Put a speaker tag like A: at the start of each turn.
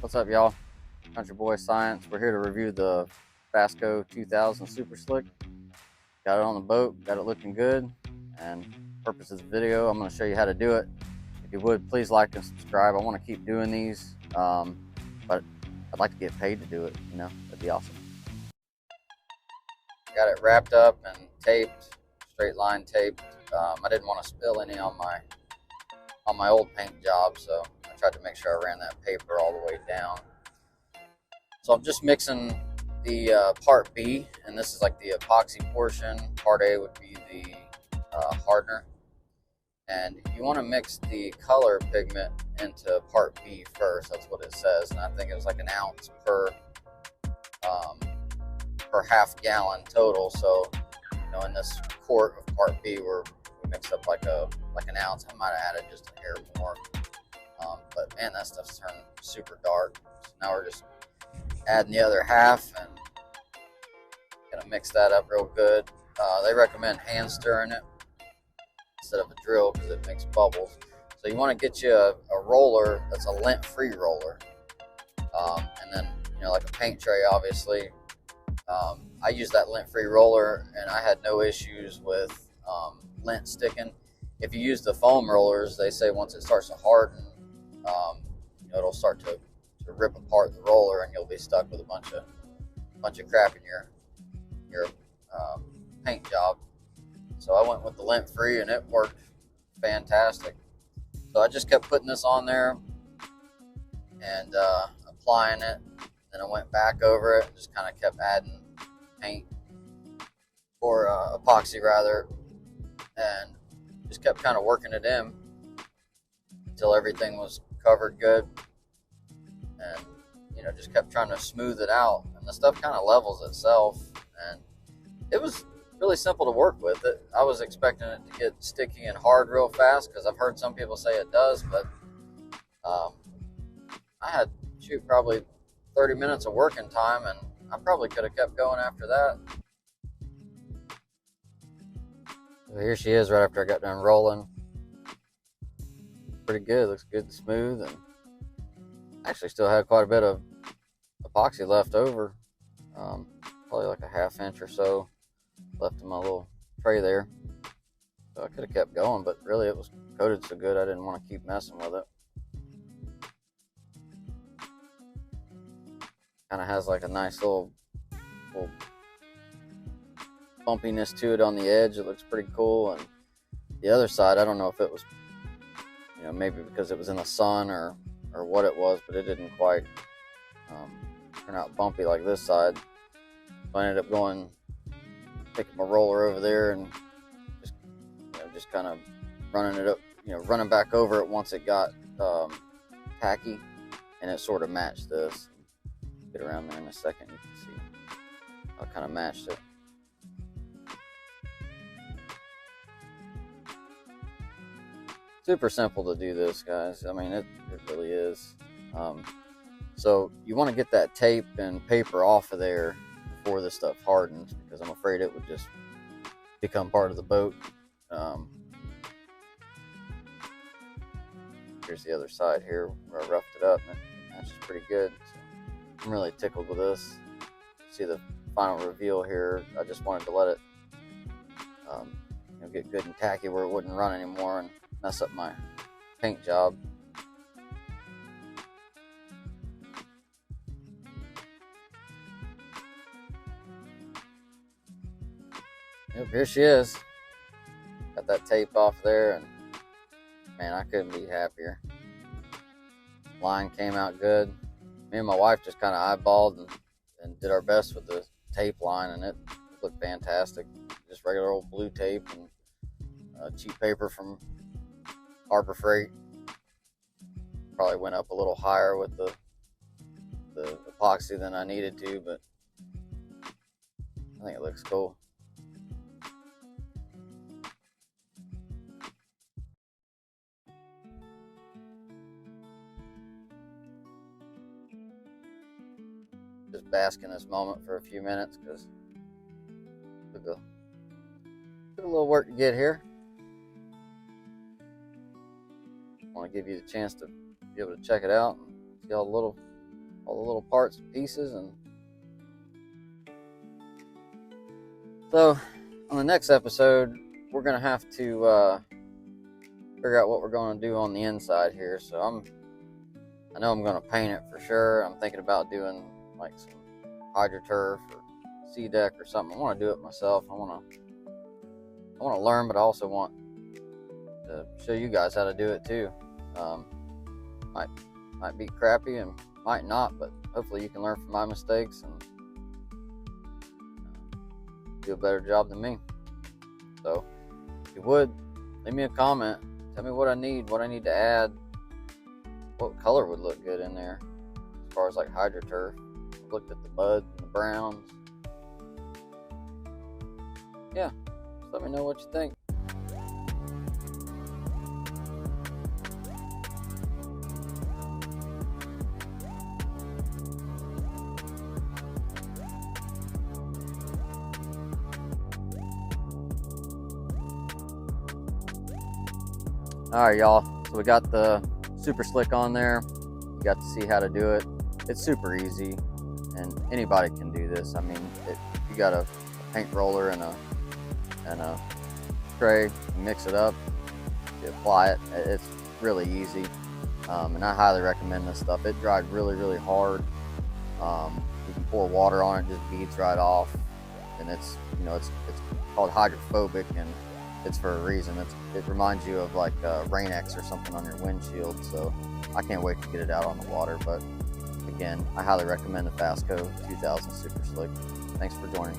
A: What's up, y'all? Country Boy Science. We're here to review the Fasco 2000 Super Slick. Got it on the boat, got it looking good, and purpose of the video, I'm going to show you how to do it. If you would, please like and subscribe. I want to keep doing these, but I'd like to get paid to do it, that'd be awesome. Got it wrapped up and taped, straight line taped. I didn't want to spill any on my old paint job, so I tried to make sure I ran that paper all the way down. So I'm just mixing the part B, and this is like the epoxy portion. Part A would be the hardener. And you want to mix the color pigment into part B first. That's what it says, and I think it was like an ounce per half gallon total. So, in this quart of part B, we mixed up like an ounce. I might have added just a hair more, but man, that stuff's turned super dark. So now we're just adding the other half and gonna mix that up real good. They recommend hand stirring it instead of a drill because it makes bubbles. So you want to get you a roller that's a lint-free roller, and then like a paint tray, obviously. I use that lint-free roller, and I had no issues with lint sticking. If you use the foam rollers, they say once it starts to harden, it'll start to rip apart the roller, and you'll be stuck with a bunch of crap in your paint job. So I went with the lint-free, and it worked fantastic. So I just kept putting this on there and applying it. Then I went back over it and just kind of kept adding paint, or epoxy rather, and just kept kind of working it in until everything was covered good, and just kept trying to smooth it out, and the stuff kind of levels itself, and it was really simple to work with. I was expecting it to get sticky and hard real fast, because I've heard some people say it does, but I had probably 30 minutes of working time, and I probably could have kept going after that. So here she is right after I got done rolling. Pretty good, looks good and smooth, and actually still had quite a bit of epoxy left over, probably like a ½ inch or so left in my little tray there. So I could have kept going, but really it was coated so good I didn't want to keep messing with it. Kind of has like a nice little bumpiness to it on the edge. It looks pretty cool. And the other side, I don't know if it was, maybe because it was in the sun or what it was, but it didn't quite turn out bumpy like this side. So I ended up taking my roller over there and just kind of running it up, running back over it once it got tacky, and it sort of matched this. Get around there in a second, you can see I kind of matched it. Super simple to do this, guys. I mean, it really is. So you want to get that tape and paper off of there before this stuff hardens, because I'm afraid it would just become part of the boat. Here's the other side here where I roughed it up, and it matches pretty good. So I'm really tickled with this. See the final reveal here. I just wanted to let it get good and tacky where it wouldn't run anymore and mess up my paint job. Yep, here she is. Got that tape off there, and man, I couldn't be happier. Line came out good. Me and my wife just kind of eyeballed and did our best with the tape line, and it looked fantastic. Just regular old blue tape and cheap paper from Harbor Freight. Probably went up a little higher with the epoxy than I needed to, but I think it looks cool. Just bask in this moment for a few minutes, because it took a little work to get here. I want to give you the chance to be able to check it out and see all the little all the little parts and pieces. And so on the next episode, we're gonna have to figure out what we're going to do on the inside here. So I know I'm going to paint it for sure. I'm thinking about doing like some HydroTurf or C-Deck or something. I want to do it myself. I want to learn, but I also want to show you guys how to do it too. Might be crappy and might not, but hopefully you can learn from my mistakes and do a better job than me. So if you would, leave me a comment. Tell me what I need to add. What color would look good in there as far as like HydroTurf. Looked at the mud and the browns. Yeah, just let me know what you think. Alright, y'all, so we got the Super Slick on there. You got to see how to do it. It's super easy, and anybody can do this. I mean, you got a paint roller and a tray, you mix it up, you apply it. It's really easy, and I highly recommend this stuff. It dried really, really hard. You can pour water on it, it just beads right off, and it's called hydrophobic, and it's for a reason. It reminds you of like Rain-X or something on your windshield. So I can't wait to get it out on the water. But again, I highly recommend the Fasco 2000 Super Slick. Thanks for joining.